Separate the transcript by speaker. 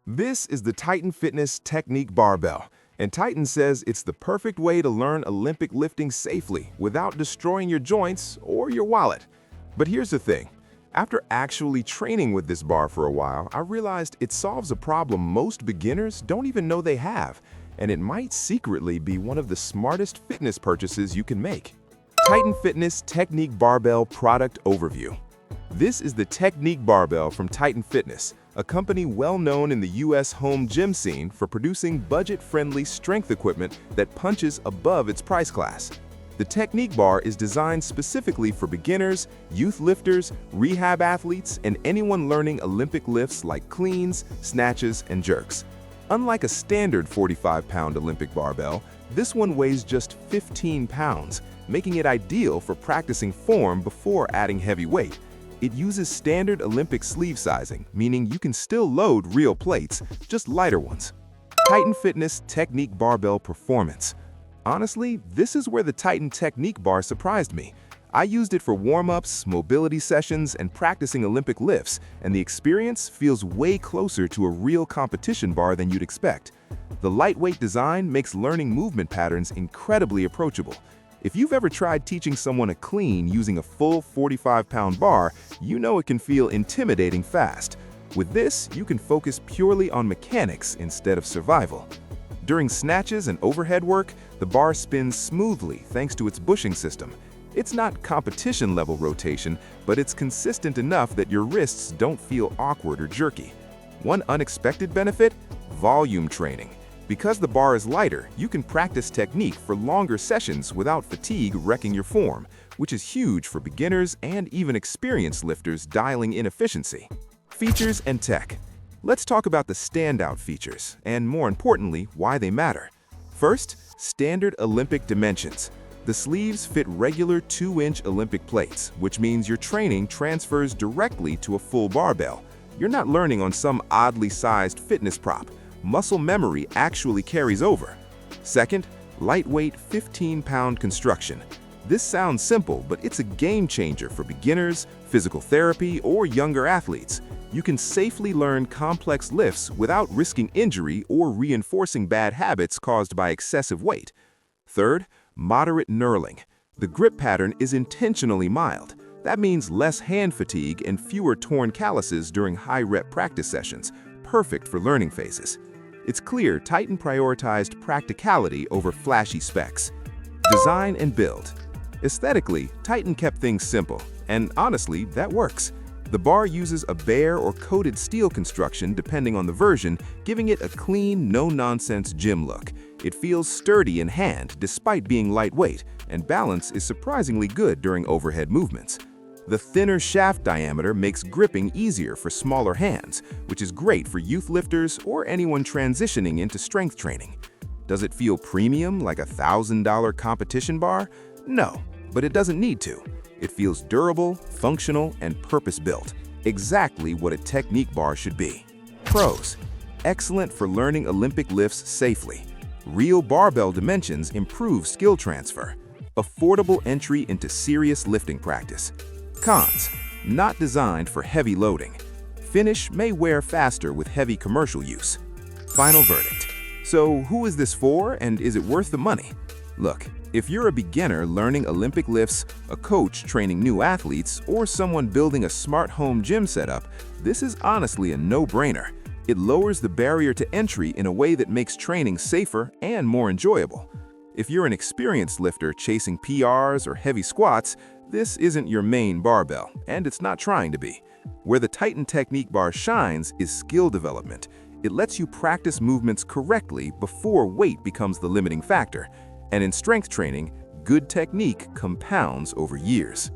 Speaker 1: This is the Titan Fitness Technique Barbell, and Titan says it's the perfect way to learn Olympic lifting safely without destroying your joints or your wallet. But here's the thing. After actually training with this bar for a while, I realized it solves a problem most beginners don't even know they have, and it might secretly be one of the smartest fitness purchases you can make. Titan Fitness Technique Barbell Product Overview. This is the Technique Barbell from Titan Fitness, a company well known in the US home gym scene for producing budget-friendly strength equipment that punches above its price class. The Technique Bar is designed specifically for beginners, youth lifters, rehab athletes, and anyone learning Olympic lifts like cleans, snatches, and jerks. Unlike a standard 45-pound Olympic barbell, this one weighs just 15 pounds, making it ideal for practicing form before adding heavy weight. It uses standard Olympic sleeve sizing, meaning you can still load real plates, just lighter ones. Titan Fitness Technique Barbell Performance. Honestly, this is where the Titan Technique Bar surprised me. I used it for warm-ups, mobility sessions, and practicing Olympic lifts, and the experience feels way closer to a real competition bar than you'd expect. The lightweight design makes learning movement patterns incredibly approachable. If you've ever tried teaching someone a clean using a full 45-pound bar, you know it can feel intimidating fast. With this, you can focus purely on mechanics instead of survival. During snatches and overhead work, the bar spins smoothly thanks to its bushing system. It's not competition-level rotation, but it's consistent enough that your wrists don't feel awkward or jerky. One unexpected benefit? Volume training. Because the bar is lighter, you can practice technique for longer sessions without fatigue wrecking your form, which is huge for beginners and even experienced lifters dialing in efficiency. Features and tech. Let's talk about the standout features, and more importantly, why they matter. First, standard Olympic dimensions. The sleeves fit regular 2-inch Olympic plates, which means your training transfers directly to a full barbell. You're not learning on some oddly sized fitness prop. Muscle memory actually carries over. Second, lightweight 15-pound construction. This sounds simple, but it's a game changer for beginners, physical therapy, or younger athletes. You can safely learn complex lifts without risking injury or reinforcing bad habits caused by excessive weight. Third, moderate knurling. The grip pattern is intentionally mild. That means less hand fatigue and fewer torn calluses during high-rep practice sessions, perfect for learning phases. It's clear Titan prioritized practicality over flashy specs. Design and build. Aesthetically, Titan kept things simple, and honestly, that works. The bar uses a bare or coated steel construction depending on the version, giving it a clean, no-nonsense gym look. It feels sturdy in hand despite being lightweight, and balance is surprisingly good during overhead movements. The thinner shaft diameter makes gripping easier for smaller hands, which is great for youth lifters or anyone transitioning into strength training. Does it feel premium like a $1,000 competition bar? No, but it doesn't need to. It feels durable, functional, and purpose-built, exactly what a technique bar should be. Pros: excellent for learning Olympic lifts safely. Real barbell dimensions improve skill transfer. Affordable entry into serious lifting practice. Cons: not designed for heavy loading. Finish may wear faster with heavy commercial use. Final verdict. So who is this for, and is it worth the money? Look, if you're a beginner learning Olympic lifts, a coach training new athletes, or someone building a smart home gym setup, this is honestly a no-brainer. It lowers the barrier to entry in a way that makes training safer and more enjoyable. If you're an experienced lifter chasing PRs or heavy squats, this isn't your main barbell, and it's not trying to be. Where the Titan Technique Bar shines is skill development. It lets you practice movements correctly before weight becomes the limiting factor. And in strength training, good technique compounds over years.